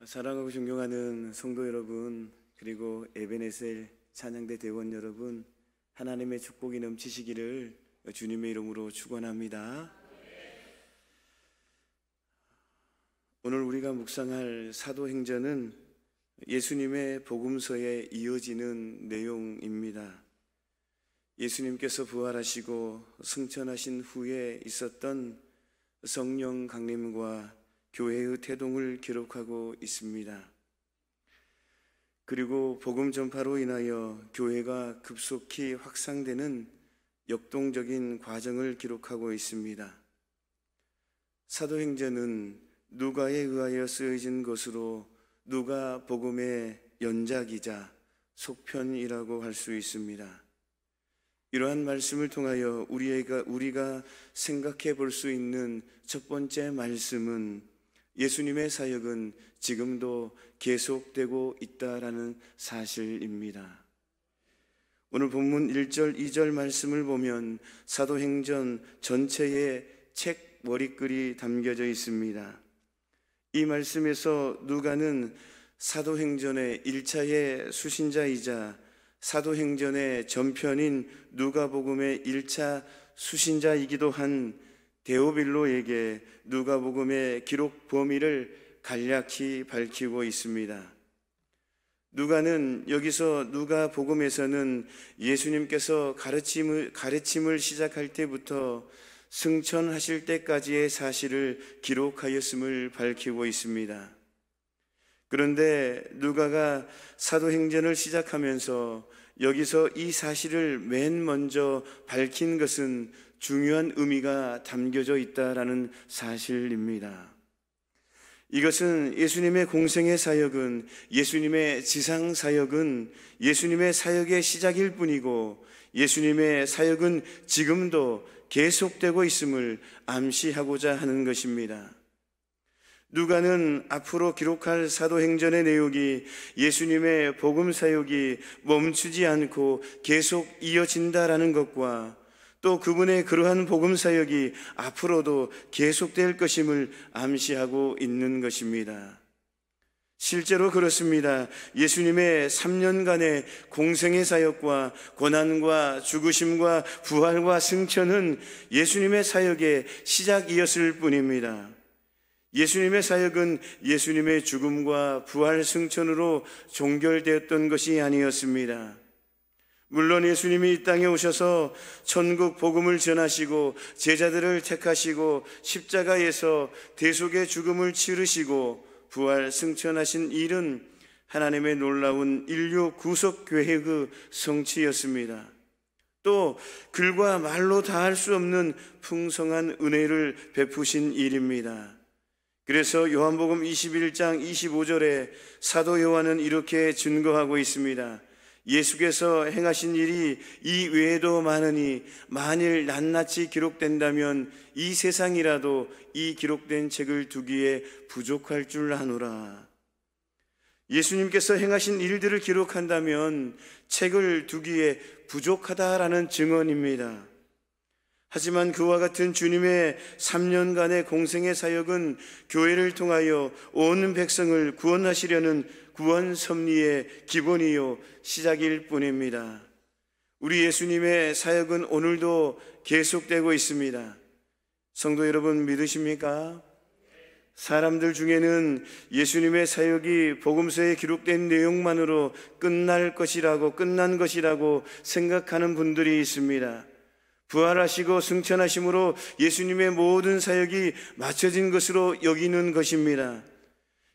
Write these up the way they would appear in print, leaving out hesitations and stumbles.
사랑하고 존경하는 성도 여러분, 그리고 에베네셀 찬양대 대원 여러분, 하나님의 축복이 넘치시기를 주님의 이름으로 축원합니다. 오늘 우리가 묵상할 사도행전은 예수님의 복음서에 이어지는 내용입니다. 예수님께서 부활하시고 승천하신 후에 있었던 성령 강림과 교회의 태동을 기록하고 있습니다. 그리고 복음 전파로 인하여 교회가 급속히 확산되는 역동적인 과정을 기록하고 있습니다. 사도행전은 누가에 의하여 쓰여진 것으로 누가 복음의 연작이자 속편이라고 할 수 있습니다. 이러한 말씀을 통하여 우리가 생각해 볼 수 있는 첫 번째 말씀은 예수님의 사역은 지금도 계속되고 있다라는 사실입니다. 오늘 본문 1절, 2절 말씀을 보면 사도행전 전체에 책 머리글이 담겨져 있습니다. 이 말씀에서 누가는 사도행전의 1차의 수신자이자 사도행전의 전편인 누가복음의 1차 수신자이기도 한 데오빌로에게 누가복음의 기록 범위를 간략히 밝히고 있습니다. 누가는 여기서 누가복음에서는 예수님께서 가르침을 시작할 때부터 승천하실 때까지의 사실을 기록하였음을 밝히고 있습니다. 그런데 누가가 사도행전을 시작하면서 여기서 이 사실을 맨 먼저 밝힌 것은 중요한 의미가 담겨져 있다라는 사실입니다. 이것은 예수님의 공생의 사역은, 예수님의 지상 사역은 예수님의 사역의 시작일 뿐이고 예수님의 사역은 지금도 계속되고 있음을 암시하고자 하는 것입니다. 누가는 앞으로 기록할 사도행전의 내용이 예수님의 복음 사역이 멈추지 않고 계속 이어진다라는 것과 또 그분의 그러한 복음 사역이 앞으로도 계속될 것임을 암시하고 있는 것입니다. 실제로 그렇습니다. 예수님의 3년간의 공생의 사역과 고난과 죽으심과 부활과 승천은 예수님의 사역의 시작이었을 뿐입니다. 예수님의 사역은 예수님의 죽음과 부활 승천으로 종결되었던 것이 아니었습니다. 물론 예수님이 이 땅에 오셔서 천국 복음을 전하시고 제자들을 택하시고 십자가에서 대속의 죽음을 치르시고 부활 승천하신 일은 하나님의 놀라운 인류 구속 계획의 성취였습니다. 또 글과 말로 다할 수 없는 풍성한 은혜를 베푸신 일입니다. 그래서 요한복음 21장 25절에 사도 요한은 이렇게 증거하고 있습니다. 예수께서 행하신 일이 이 외에도 많으니 만일 낱낱이 기록된다면 이 세상이라도 이 기록된 책을 두기에 부족할 줄 아노라. 예수님께서 행하신 일들을 기록한다면 책을 두기에 부족하다라는 증언입니다. 하지만 그와 같은 주님의 3년간의 공생의 사역은 교회를 통하여 온 백성을 구원하시려는 구원 섭리의 기본이요 시작일 뿐입니다. 우리 예수님의 사역은 오늘도 계속되고 있습니다. 성도 여러분 믿으십니까? 사람들 중에는 예수님의 사역이 복음서에 기록된 내용만으로 끝난 것이라고 생각하는 분들이 있습니다. 부활하시고 승천하심으로 예수님의 모든 사역이 마쳐진 것으로 여기는 것입니다.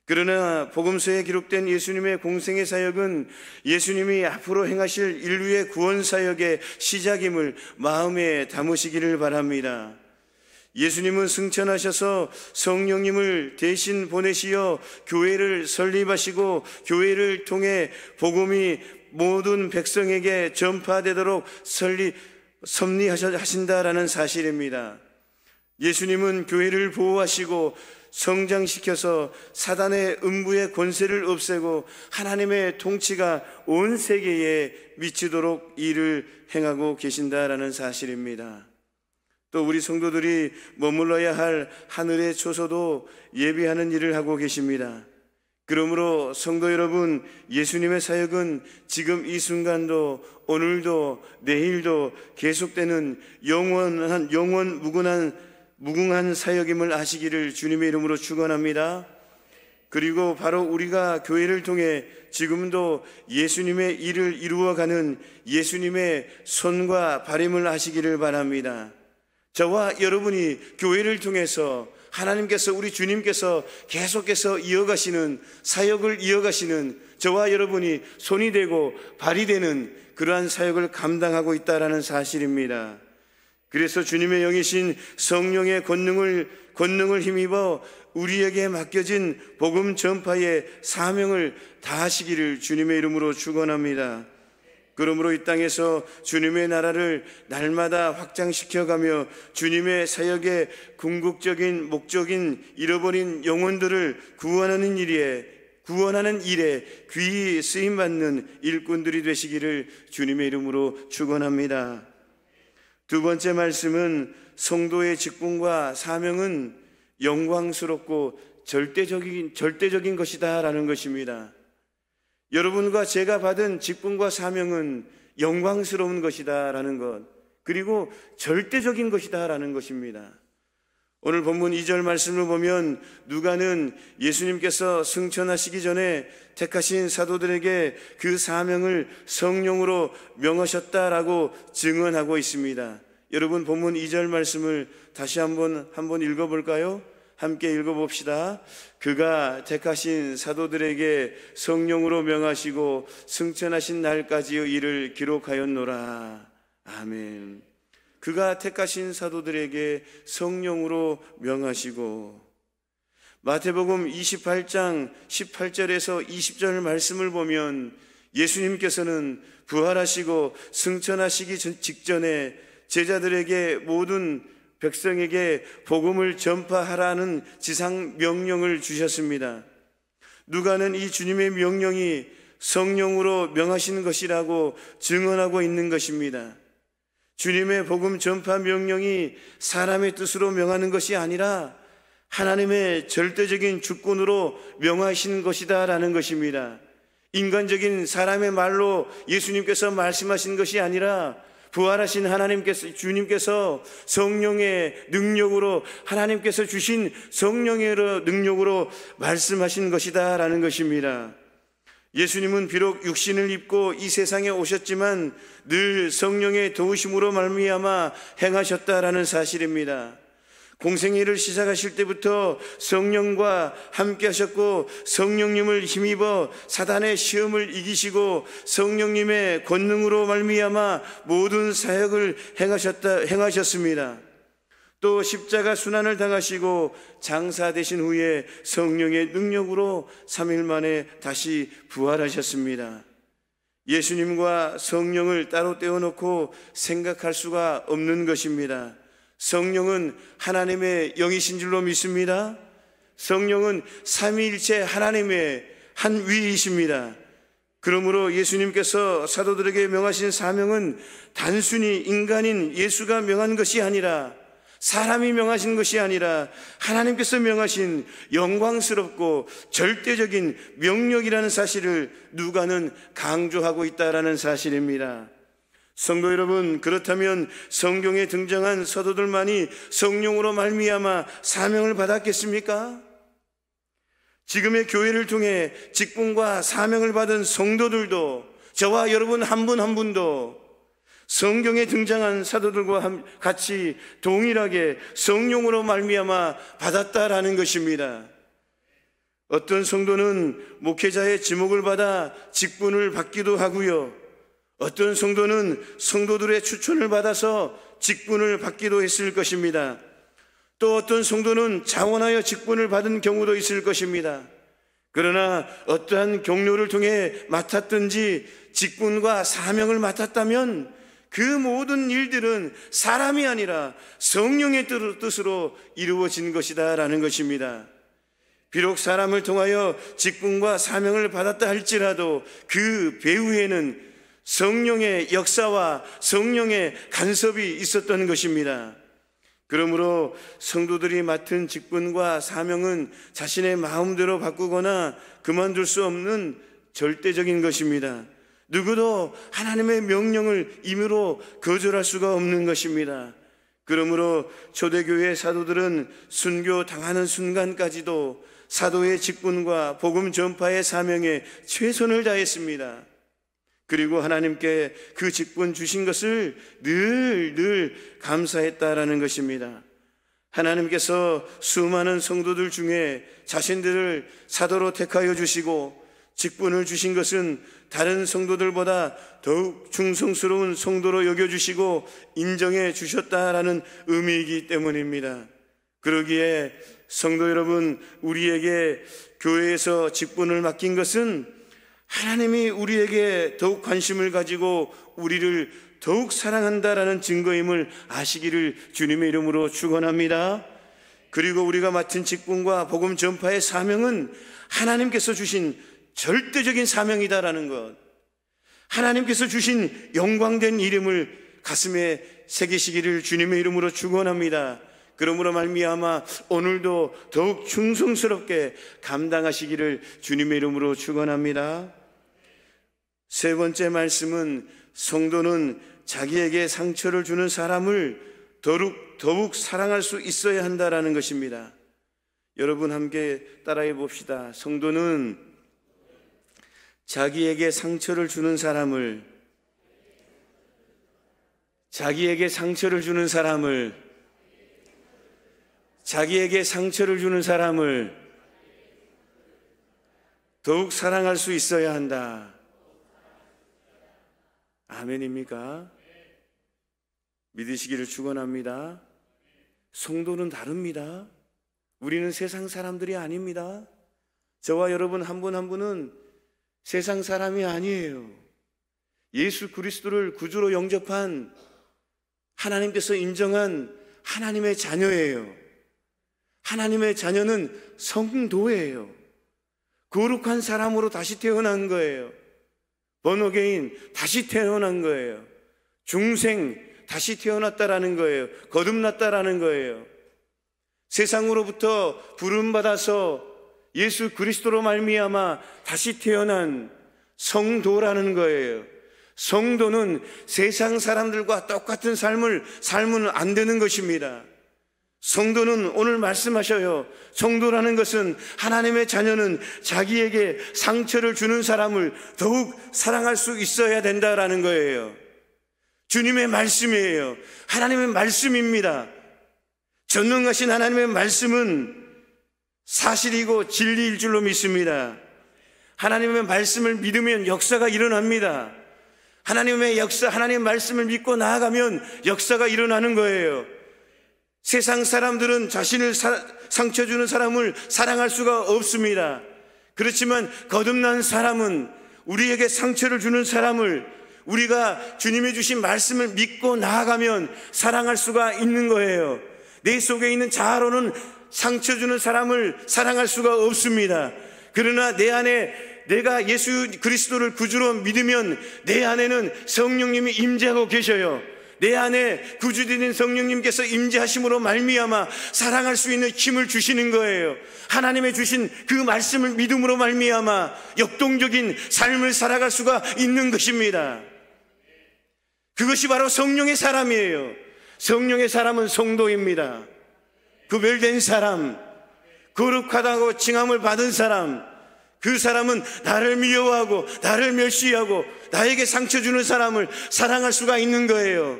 그러나 복음서에 기록된 예수님의 공생의 사역은 예수님이 앞으로 행하실 인류의 구원 사역의 시작임을 마음에 담으시기를 바랍니다. 예수님은 승천하셔서 성령님을 대신 보내시어 교회를 설립하시고 교회를 통해 복음이 모든 백성에게 전파되도록 섭리하신다라는 사실입니다. 예수님은 교회를 보호하시고 성장시켜서 사단의 음부의 권세를 없애고 하나님의 통치가 온 세계에 미치도록 일을 행하고 계신다라는 사실입니다. 또 우리 성도들이 머물러야 할 하늘의 초소도 예비하는 일을 하고 계십니다. 그러므로 성도 여러분, 예수님의 사역은 지금 이 순간도 오늘도 내일도 계속되는 영원 무궁한 사역임을 아시기를 주님의 이름으로 축원합니다. 그리고 바로 우리가 교회를 통해 지금도 예수님의 일을 이루어가는 예수님의 손과 발임을 아시기를 바랍니다. 저와 여러분이 교회를 통해서 하나님께서, 우리 주님께서 계속해서 이어가시는 사역을 이어가시는 저와 여러분이 손이 되고 발이 되는 그러한 사역을 감당하고 있다라는 사실입니다. 그래서 주님의 영이신 성령의 권능을 힘입어 우리에게 맡겨진 복음 전파의 사명을 다하시기를 주님의 이름으로 축원합니다. 그러므로 이 땅에서 주님의 나라를 날마다 확장시켜가며 주님의 사역의 궁극적인 목적인 잃어버린 영혼들을 구원하는 일에 귀히 쓰임받는 일꾼들이 되시기를 주님의 이름으로 축원합니다. 두 번째 말씀은 성도의 직분과 사명은 영광스럽고 절대적인 것이다 라는 것입니다. 여러분과 제가 받은 직분과 사명은 영광스러운 것이다 라는 것, 그리고 절대적인 것이다 라는 것입니다. 오늘 본문 2절 말씀을 보면 누가는 예수님께서 승천하시기 전에 택하신 사도들에게 그 사명을 성령으로 명하셨다라고 증언하고 있습니다. 여러분, 본문 2절 말씀을 다시 한번 읽어볼까요? 함께 읽어봅시다. 그가 택하신 사도들에게 성령으로 명하시고 승천하신 날까지의 일을 기록하였노라. 아멘. 그가 택하신 사도들에게 성령으로 명하시고, 마태복음 28장 18절에서 20절 말씀을 보면 예수님께서는 부활하시고 승천하시기 직전에 제자들에게 모든 백성에게 복음을 전파하라는 지상 명령을 주셨습니다. 누가는 이 주님의 명령이 성령으로 명하신 것이라고 증언하고 있는 것입니다. 주님의 복음 전파 명령이 사람의 뜻으로 명하는 것이 아니라 하나님의 절대적인 주권으로 명하시는 것이다 라는 것입니다. 인간적인 사람의 말로 예수님께서 말씀하신 것이 아니라 부활하신 하나님께서, 주님께서 성령의 능력으로, 하나님께서 주신 성령의 능력으로 말씀하신 것이다 라는 것입니다. 예수님은 비록 육신을 입고 이 세상에 오셨지만 늘 성령의 도우심으로 말미암아 행하셨다라는 사실입니다. 공생애를 시작하실 때부터 성령과 함께 하셨고, 성령님을 힘입어 사단의 시험을 이기시고 성령님의 권능으로 말미암아 모든 사역을 행하셨습니다. 또 십자가 순환을 당하시고 장사되신 후에 성령의 능력으로 3일 만에 다시 부활하셨습니다. 예수님과 성령을 따로 떼어놓고 생각할 수가 없는 것입니다. 성령은 하나님의 영이신 줄로 믿습니다. 성령은 삼위일체 하나님의 한 위이십니다. 그러므로 예수님께서 사도들에게 명하신 사명은 단순히 인간인 예수가 명한 것이 아니라, 사람이 명하신 것이 아니라 하나님께서 명하신 영광스럽고 절대적인 명령이라는 사실을 누가는 강조하고 있다라는 사실입니다. 성도 여러분, 그렇다면 성경에 등장한 사도들만이 성령으로 말미암아 사명을 받았겠습니까? 지금의 교회를 통해 직분과 사명을 받은 성도들도, 저와 여러분 한 분 한 분도 성경에 등장한 사도들과 같이 동일하게 성령으로 말미암아 받았다라는 것입니다. 어떤 성도는 목회자의 지목을 받아 직분을 받기도 하고요, 어떤 성도는 성도들의 추천을 받아서 직분을 받기도 했을 것입니다. 또 어떤 성도는 자원하여 직분을 받은 경우도 있을 것입니다. 그러나 어떠한 경로를 통해 맡았든지 직분과 사명을 맡았다면 그 모든 일들은 사람이 아니라 성령의 뜻으로 이루어진 것이다 라는 것입니다. 비록 사람을 통하여 직분과 사명을 받았다 할지라도 그 배후에는 성령의 역사와 성령의 간섭이 있었던 것입니다. 그러므로 성도들이 맡은 직분과 사명은 자신의 마음대로 바꾸거나 그만둘 수 없는 절대적인 것입니다. 누구도 하나님의 명령을 임의로 거절할 수가 없는 것입니다. 그러므로 초대교회 사도들은 순교 당하는 순간까지도 사도의 직분과 복음 전파의 사명에 최선을 다했습니다. 그리고 하나님께 그 직분 주신 것을 늘 감사했다라는 것입니다. 하나님께서 수많은 성도들 중에 자신들을 사도로 택하여 주시고 직분을 주신 것은 다른 성도들보다 더욱 충성스러운 성도로 여겨주시고 인정해 주셨다라는 의미이기 때문입니다. 그러기에 성도 여러분, 우리에게 교회에서 직분을 맡긴 것은 하나님이 우리에게 더욱 관심을 가지고 우리를 더욱 사랑한다라는 증거임을 아시기를 주님의 이름으로 축원합니다. 그리고 우리가 맡은 직분과 복음 전파의 사명은 하나님께서 주신 절대적인 사명이다라는 것, 하나님께서 주신 영광된 이름을 가슴에 새기시기를 주님의 이름으로 축원합니다. 그러므로 말미암아 오늘도 더욱 충성스럽게 감당하시기를 주님의 이름으로 축원합니다. 세 번째 말씀은 성도는 자기에게 상처를 주는 사람을 더욱 사랑할 수 있어야 한다라는 것입니다. 여러분 함께 따라해 봅시다. 성도는 자기에게 상처를 주는 사람을 자기에게 상처를 주는 사람을 더욱 사랑할 수 있어야 한다. 아멘입니까? 믿으시기를 축원합니다. 성도는 다릅니다. 우리는 세상 사람들이 아닙니다. 저와 여러분 한 분 한 분은 세상 사람이 아니에요. 예수 그리스도를 구주로 영접한 하나님께서 인정한 하나님의 자녀예요. 하나님의 자녀는 성도예요. 거룩한 사람으로 다시 태어난 거예요. 번어게인 다시 태어난 거예요. 중생 다시 태어났다라는 거예요. 거듭났다라는 거예요. 세상으로부터 부름받아서 예수 그리스도로 말미암아 다시 태어난 성도라는 거예요. 성도는 세상 사람들과 똑같은 삶을 살면 안 되는 것입니다. 성도는 오늘 말씀하셔요. 성도라는 것은 하나님의 자녀는 자기에게 상처를 주는 사람을 더욱 사랑할 수 있어야 된다라는 거예요. 주님의 말씀이에요. 하나님의 말씀입니다. 전능하신 하나님의 말씀은 사실이고 진리일 줄로 믿습니다. 하나님의 말씀을 믿으면 역사가 일어납니다. 하나님의 말씀을 믿고 나아가면 역사가 일어나는 거예요. 세상 사람들은 자신을 상처 주는 사람을 사랑할 수가 없습니다. 그렇지만 거듭난 사람은 우리에게 상처를 주는 사람을 우리가 주님이 주신 말씀을 믿고 나아가면 사랑할 수가 있는 거예요. 내 속에 있는 자아로는 상처 주는 사람을 사랑할 수가 없습니다. 그러나 내 안에 내가 예수 그리스도를 구주로 믿으면 내 안에는 성령님이 임재하고 계셔요. 내 안에 구주되는 성령님께서 임재하심으로 말미암아 사랑할 수 있는 힘을 주시는 거예요. 하나님의 주신 그 말씀을 믿음으로 말미암아 역동적인 삶을 살아갈 수가 있는 것입니다. 그것이 바로 성령의 사람이에요. 성령의 사람은 성도입니다. 구별된 사람, 거룩하다고 칭함을 받은 사람, 그 사람은 나를 미워하고 나를 멸시하고 나에게 상처 주는 사람을 사랑할 수가 있는 거예요.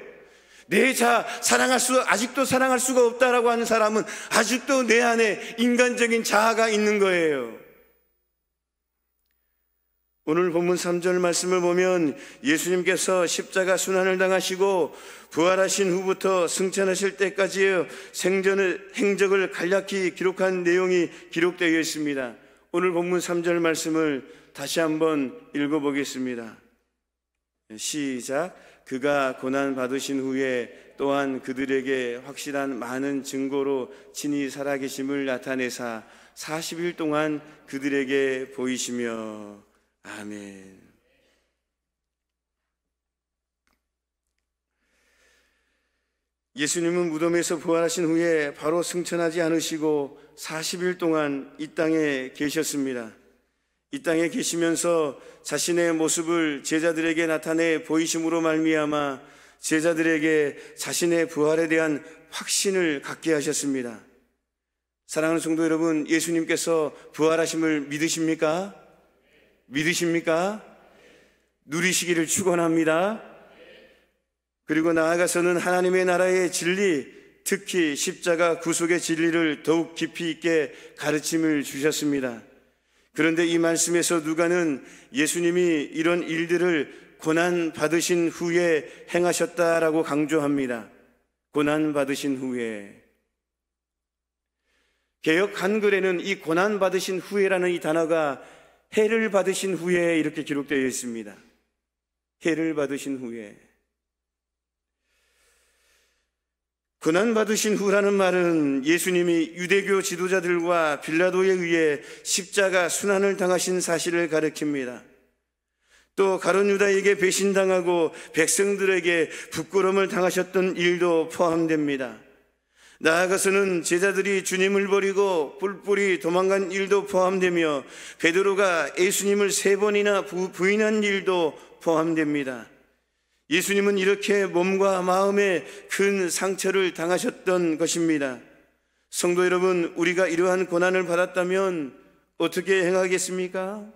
아직도 사랑할 수가 없다라고 하는 사람은 아직도 내 안에 인간적인 자아가 있는 거예요. 오늘 본문 3절 말씀을 보면 예수님께서 십자가 순환을 당하시고 부활하신 후부터 승천하실 때까지의 생전의 행적을 간략히 기록한 내용이 기록되어 있습니다. 오늘 본문 3절 말씀을 다시 한번 읽어보겠습니다. 시작. 그가 고난 받으신 후에 또한 그들에게 확실한 많은 증거로 친히 살아계심을 나타내사 40일 동안 그들에게 보이시며. 아멘. 예수님은 무덤에서 부활하신 후에 바로 승천하지 않으시고 40일 동안 이 땅에 계셨습니다. 이 땅에 계시면서 자신의 모습을 제자들에게 나타내 보이심으로 말미암아 제자들에게 자신의 부활에 대한 확신을 갖게 하셨습니다. 사랑하는 성도 여러분, 예수님께서 부활하심을 믿으십니까? 믿으십니까? 누리시기를 축원합니다. 그리고 나아가서는 하나님의 나라의 진리, 특히 십자가 구속의 진리를 더욱 깊이 있게 가르침을 주셨습니다. 그런데 이 말씀에서 누가는 예수님이 이런 일들을 고난 받으신 후에 행하셨다라고 강조합니다. 고난 받으신 후에. 개역 한글에는 이 고난 받으신 후에라는 이 단어가 해를 받으신 후에 이렇게 기록되어 있습니다. 해를 받으신 후에. 고난받으신 후라는 말은 예수님이 유대교 지도자들과 빌라도에 의해 십자가 순환을 당하신 사실을 가리킵니다. 또 가룟 유다에게 배신당하고 백성들에게 부끄러움을 당하셨던 일도 포함됩니다. 나아가서는 제자들이 주님을 버리고 뿔뿔이 도망간 일도 포함되며 베드로가 예수님을 3번이나 부인한 일도 포함됩니다. 예수님은 이렇게 몸과 마음에 큰 상처를 당하셨던 것입니다. 성도 여러분, 우리가 이러한 고난을 받았다면 어떻게 행하겠습니까?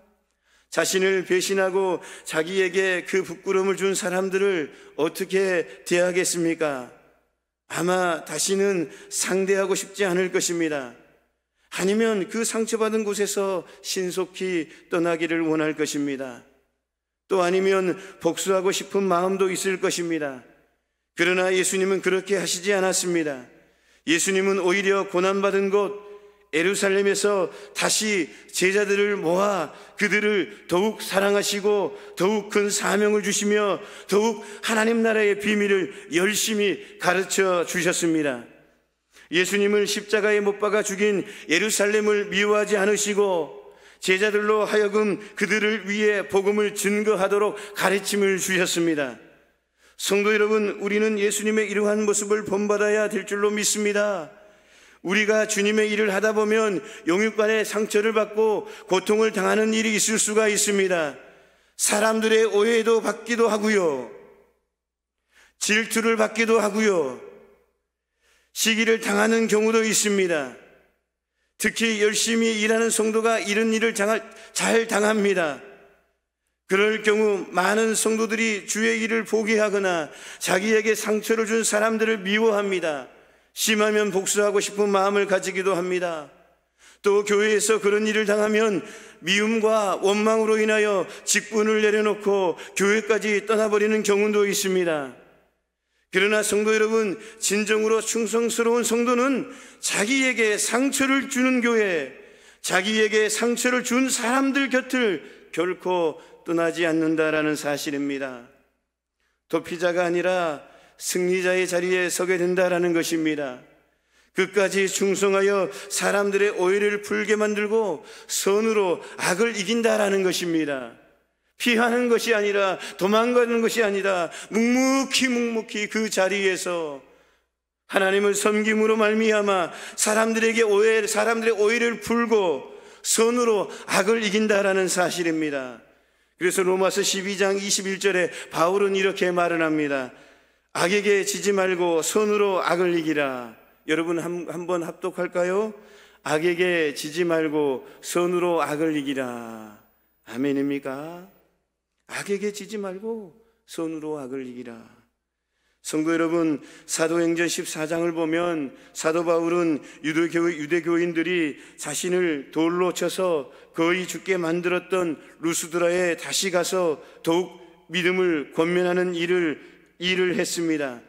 자신을 배신하고 자기에게 그 부끄러움을 준 사람들을 어떻게 대하겠습니까? 아마 다시는 상대하고 싶지 않을 것입니다. 아니면 그 상처받은 곳에서 신속히 떠나기를 원할 것입니다. 또 아니면 복수하고 싶은 마음도 있을 것입니다. 그러나 예수님은 그렇게 하시지 않았습니다. 예수님은 오히려 고난받은 곳 예루살렘에서 다시 제자들을 모아 그들을 더욱 사랑하시고 더욱 큰 사명을 주시며 더욱 하나님 나라의 비밀을 열심히 가르쳐 주셨습니다. 예수님을 십자가에 못 박아 죽인 예루살렘을 미워하지 않으시고 제자들로 하여금 그들을 위해 복음을 증거하도록 가르침을 주셨습니다. 성도 여러분, 우리는 예수님의 이러한 모습을 본받아야 될 줄로 믿습니다. 우리가 주님의 일을 하다 보면 영육간의 상처를 받고 고통을 당하는 일이 있을 수가 있습니다. 사람들의 오해도 받기도 하고요, 질투를 받기도 하고요, 시기를 당하는 경우도 있습니다. 특히 열심히 일하는 성도가 이런 일을 잘 당합니다. 그럴 경우 많은 성도들이 주의 일을 포기하거나 자기에게 상처를 준 사람들을 미워합니다. 심하면 복수하고 싶은 마음을 가지기도 합니다. 또 교회에서 그런 일을 당하면 미움과 원망으로 인하여 직분을 내려놓고 교회까지 떠나버리는 경우도 있습니다. 그러나 성도 여러분, 진정으로 충성스러운 성도는 자기에게 상처를 주는 교회, 자기에게 상처를 준 사람들 곁을 결코 떠나지 않는다라는 사실입니다. 도피자가 아니라 승리자의 자리에 서게 된다라는 것입니다. 끝까지 충성하여 사람들의 오해를 풀게 만들고 선으로 악을 이긴다라는 것입니다. 피하는 것이 아니라 도망가는 것이 아니라 묵묵히 그 자리에서 하나님을 섬김으로 말미암아 사람들의 오해를 풀고 선으로 악을 이긴다라는 사실입니다. 그래서 로마서 12장 21절에 바울은 이렇게 말을 합니다. 악에게 지지 말고 선으로 악을 이기라. 여러분 한번 합독할까요? 악에게 지지 말고 선으로 악을 이기라. 아멘입니까? 악에게 지지 말고 선으로 악을 이기라. 성도 여러분, 사도행전 14장을 보면 사도 바울은 유대교인들이 자신을 돌로 쳐서 거의 죽게 만들었던 루스드라에 다시 가서 더욱 믿음을 권면하는 일을 했습니다.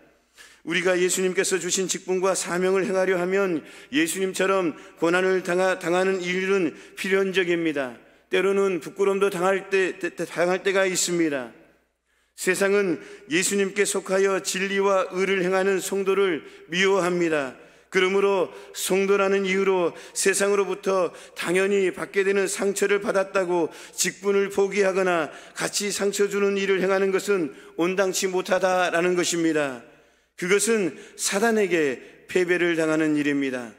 우리가 예수님께서 주신 직분과 사명을 행하려 하면 예수님처럼 고난을 당하는 일은 필연적입니다. 때로는 부끄러움도 당할 때가 있습니다. 세상은 예수님께 속하여 진리와 의를 행하는 성도를 미워합니다. 그러므로 성도라는 이유로 세상으로부터 당연히 받게 되는 상처를 받았다고 직분을 포기하거나 같이 상처 주는 일을 행하는 것은 온당치 못하다라는 것입니다. 그것은 사단에게 패배를 당하는 일입니다.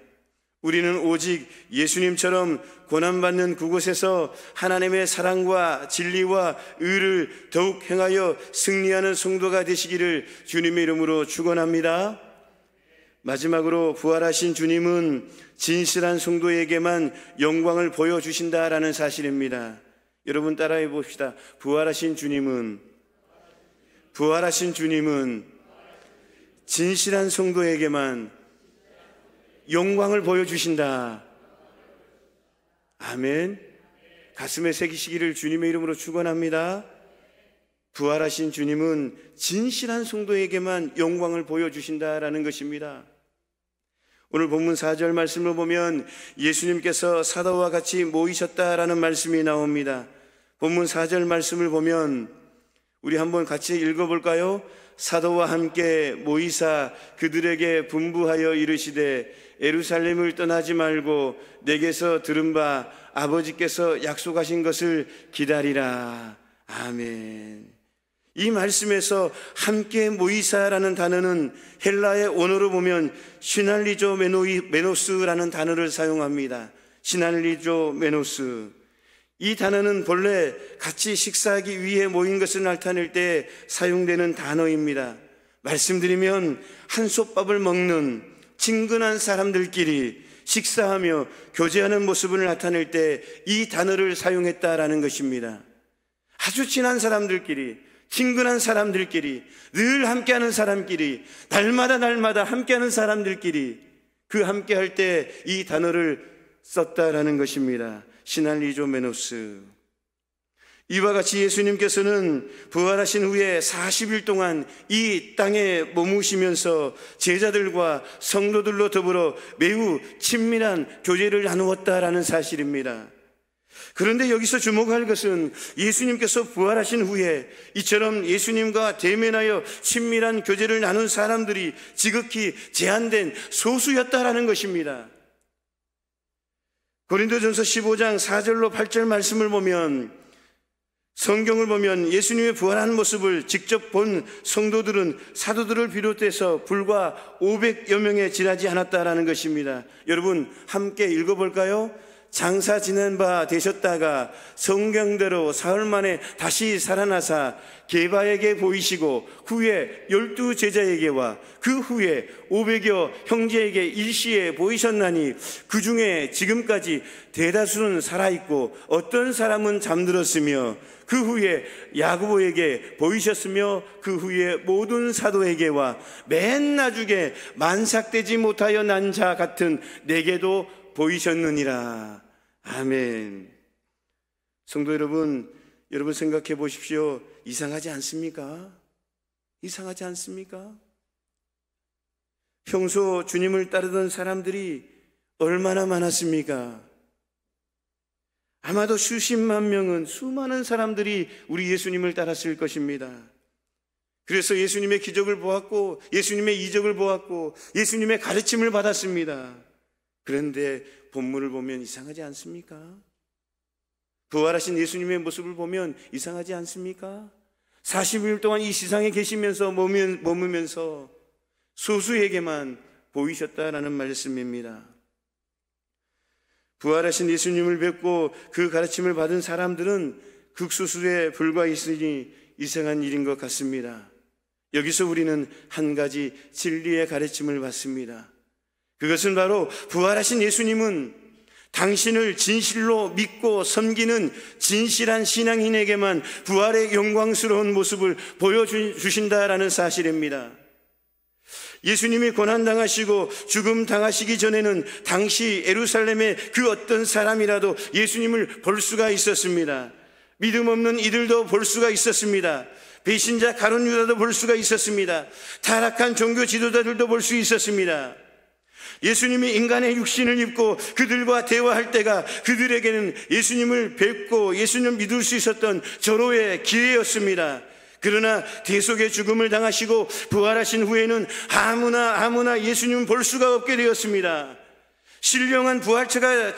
우리는 오직 예수님처럼 고난받는 그곳에서 하나님의 사랑과 진리와 의를 더욱 행하여 승리하는 성도가 되시기를 주님의 이름으로 축원합니다. 마지막으로 부활하신 주님은 진실한 성도에게만 영광을 보여주신다라는 사실입니다. 여러분 따라해 봅시다. 부활하신 주님은 진실한 성도에게만 영광을 보여주신다. 아멘. 가슴에 새기시기를 주님의 이름으로 축원합니다. 부활하신 주님은 진실한 성도에게만 영광을 보여주신다라는 것입니다. 오늘 본문 4절 말씀을 보면 예수님께서 사도와 같이 모이셨다라는 말씀이 나옵니다. 본문 4절 말씀을 보면 우리 한번 같이 읽어볼까요? 사도와 함께 모이사 그들에게 분부하여 이르시되 예루살렘을 떠나지 말고 내게서 들은 바 아버지께서 약속하신 것을 기다리라. 아멘. 이 말씀에서 함께 모이사라는 단어는 헬라의 언어로 보면 시날리조 메노스라는 단어를 사용합니다. 시날리조 메노스. 이 단어는 본래 같이 식사하기 위해 모인 것을 나타낼 때 사용되는 단어입니다. 말씀드리면 한솥밥을 먹는 친근한 사람들끼리 식사하며 교제하는 모습을 나타낼 때 이 단어를 사용했다라는 것입니다. 아주 친한 사람들끼리, 친근한 사람들끼리, 늘 함께하는 사람끼리, 날마다 함께하는 사람들끼리 그 함께할 때 이 단어를 썼다라는 것입니다. 시날리조 메노스. 이와 같이 예수님께서는 부활하신 후에 40일 동안 이 땅에 머무시면서 제자들과 성도들로 더불어 매우 친밀한 교제를 나누었다라는 사실입니다. 그런데 여기서 주목할 것은 예수님께서 부활하신 후에 이처럼 예수님과 대면하여 친밀한 교제를 나눈 사람들이 지극히 제한된 소수였다라는 것입니다. 고린도전서 15장 4절로 8절 말씀을 보면, 성경을 보면 예수님의 부활한 모습을 직접 본 성도들은 사도들을 비롯해서 불과 500여 명에 지나지 않았다라는 것입니다. 여러분 함께 읽어볼까요? 장사 지낸 바 되셨다가 성경대로 사흘 만에 다시 살아나사 게바에게 보이시고 후에 12 제자에게와 그 후에 500여 형제에게 일시에 보이셨나니 그 중에 지금까지 대다수는 살아있고 어떤 사람은 잠들었으며 그 후에 야고보에게 보이셨으며 그 후에 모든 사도에게와 맨 나중에 만삭되지 못하여 난 자 같은 내게도 보이셨느니라. 아멘. 성도 여러분, 여러분 생각해 보십시오. 이상하지 않습니까? 이상하지 않습니까? 평소 주님을 따르던 사람들이 얼마나 많았습니까? 아마도 수십만 명은, 수많은 사람들이 우리 예수님을 따랐을 것입니다. 그래서 예수님의 기적을 보았고 예수님의 이적을 보았고 예수님의 가르침을 받았습니다. 그런데 본문을 보면 이상하지 않습니까? 부활하신 예수님의 모습을 보면 이상하지 않습니까? 40일 동안 이 세상에 계시면서 머무면서 소수에게만 보이셨다라는 말씀입니다. 부활하신 예수님을 뵙고 그 가르침을 받은 사람들은 극소수에 불과했으니 이상한 일인 것 같습니다. 여기서 우리는 한 가지 진리의 가르침을 받습니다. 그것은 바로 부활하신 예수님은 당신을 진실로 믿고 섬기는 진실한 신앙인에게만 부활의 영광스러운 모습을 보여주신다라는 사실입니다. 예수님이 고난당하시고 죽음 당하시기 전에는 당시 예루살렘의 그 어떤 사람이라도 예수님을 볼 수가 있었습니다. 믿음 없는 이들도 볼 수가 있었습니다. 배신자 가룟 유다도 볼 수가 있었습니다. 타락한 종교 지도자들도 볼 수 있었습니다. 예수님이 인간의 육신을 입고 그들과 대화할 때가 그들에게는 예수님을 뵙고 예수님을 믿을 수 있었던 절호의 기회였습니다. 그러나 대속의 죽음을 당하시고 부활하신 후에는 아무나 예수님을 볼 수가 없게 되었습니다. 신령한 부활체를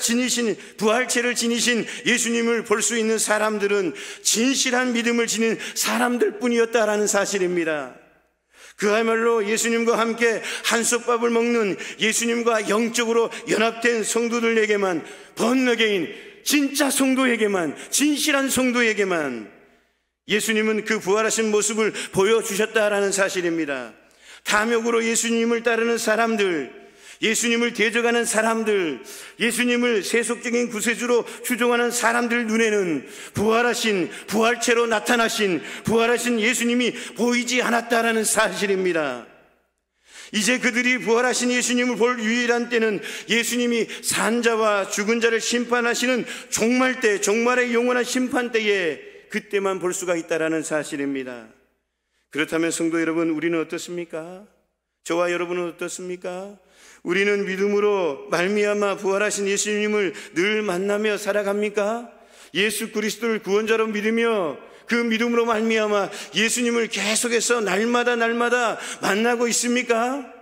지니신 예수님을 볼 수 있는 사람들은 진실한 믿음을 지닌 사람들 뿐이었다라는 사실입니다. 그야말로 예수님과 함께 한솥밥을 먹는 예수님과 영적으로 연합된 성도들에게만, 번너게인 진짜 성도에게만, 진실한 성도에게만 예수님은 그 부활하신 모습을 보여주셨다라는 사실입니다. 탐욕으로 예수님을 따르는 사람들, 예수님을 대적하는 사람들, 예수님을 세속적인 구세주로 추종하는 사람들 눈에는 부활하신, 부활체로 나타나신 부활하신 예수님이 보이지 않았다라는 사실입니다. 이제 그들이 부활하신 예수님을 볼 유일한 때는 예수님이 산자와 죽은 자를 심판하시는 종말 때, 종말의 영원한 심판 때에 그때만 볼 수가 있다라는 사실입니다. 그렇다면 성도 여러분, 우리는 어떻습니까? 저와 여러분은 어떻습니까? 우리는 믿음으로 말미암아 부활하신 예수님을 늘 만나며 살아갑니까? 예수 그리스도를 구원자로 믿으며 그 믿음으로 말미암아 예수님을 계속해서 날마다 만나고 있습니까?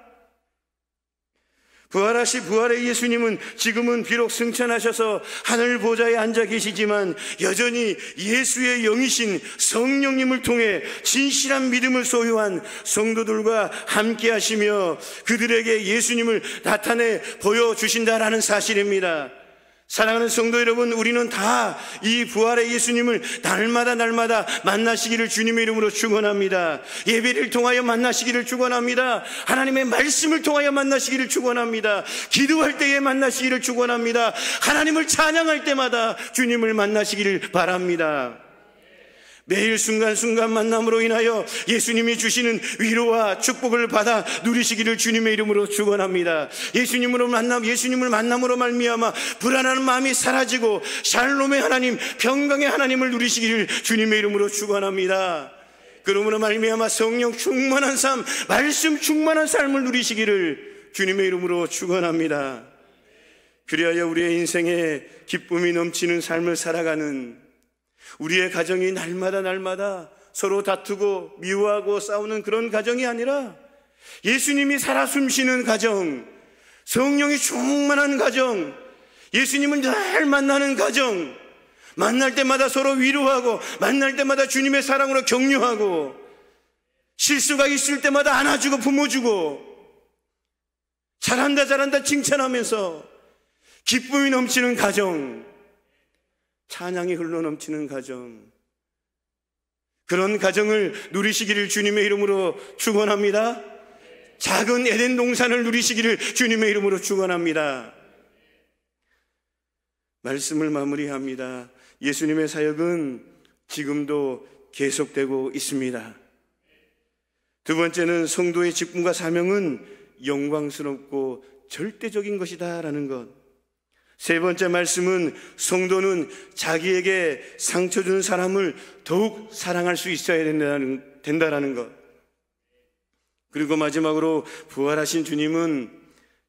부활의 예수님은 지금은 비록 승천하셔서 하늘 보좌에 앉아 계시지만 여전히 예수의 영이신 성령님을 통해 진실한 믿음을 소유한 성도들과 함께 하시며 그들에게 예수님을 나타내 보여주신다라는 사실입니다. 사랑하는 성도 여러분, 우리는 다 이 부활의 예수님을 날마다 만나시기를 주님의 이름으로 축원합니다. 예배를 통하여 만나시기를 축원합니다. 하나님의 말씀을 통하여 만나시기를 축원합니다. 기도할 때에 만나시기를 축원합니다. 하나님을 찬양할 때마다 주님을 만나시기를 바랍니다. 매일 순간순간 만남으로 인하여 예수님이 주시는 위로와 축복을 받아 누리시기를 주님의 이름으로 축원합니다. 예수님을 만남으로 말미암아 불안한 마음이 사라지고 샬롬의 하나님, 평강의 하나님을 누리시기를 주님의 이름으로 축원합니다. 그러므로 말미암아 성령 충만한 삶, 말씀 충만한 삶을 누리시기를 주님의 이름으로 축원합니다. 그리하여 우리의 인생에 기쁨이 넘치는 삶을 살아가는, 우리의 가정이 날마다 서로 다투고 미워하고 싸우는 그런 가정이 아니라 예수님이 살아 숨쉬는 가정, 성령이 충만한 가정, 예수님을 늘 만나는 가정, 만날 때마다 서로 위로하고 만날 때마다 주님의 사랑으로 격려하고 실수가 있을 때마다 안아주고 품어주고 잘한다 칭찬하면서 기쁨이 넘치는 가정, 찬양이 흘러넘치는 가정, 그런 가정을 누리시기를 주님의 이름으로 축원합니다. 작은 에덴 동산을 누리시기를 주님의 이름으로 축원합니다. 말씀을 마무리합니다. 예수님의 사역은 지금도 계속되고 있습니다. 두 번째는 성도의 직분과 사명은 영광스럽고 절대적인 것이다라는 것. 세 번째 말씀은 성도는 자기에게 상처 준 사람을 더욱 사랑할 수 있어야 된다라는 것. 그리고 마지막으로 부활하신 주님은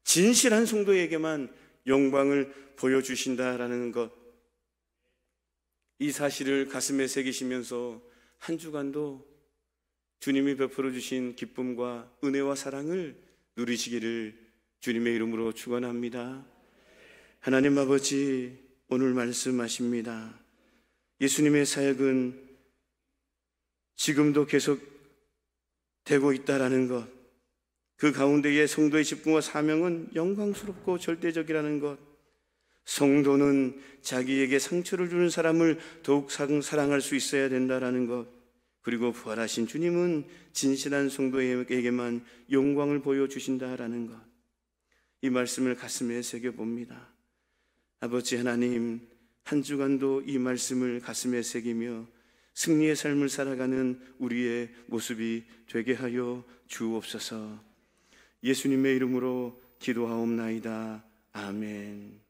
진실한 성도에게만 영광을 보여주신다라는 것. 이 사실을 가슴에 새기시면서 한 주간도 주님이 베풀어 주신 기쁨과 은혜와 사랑을 누리시기를 주님의 이름으로 축원합니다. 하나님 아버지, 오늘 말씀하십니다. 예수님의 사역은 지금도 계속 되고 있다라는 것, 그 가운데에 성도의 직분과 사명은 영광스럽고 절대적이라는 것, 성도는 자기에게 상처를 주는 사람을 더욱 사랑할 수 있어야 된다라는 것, 그리고 부활하신 주님은 진실한 성도에게만 영광을 보여주신다라는 것, 이 말씀을 가슴에 새겨봅니다. 아버지 하나님, 한 주간도 이 말씀을 가슴에 새기며 승리의 삶을 살아가는 우리의 모습이 되게 하여 주옵소서. 예수님의 이름으로 기도하옵나이다. 아멘.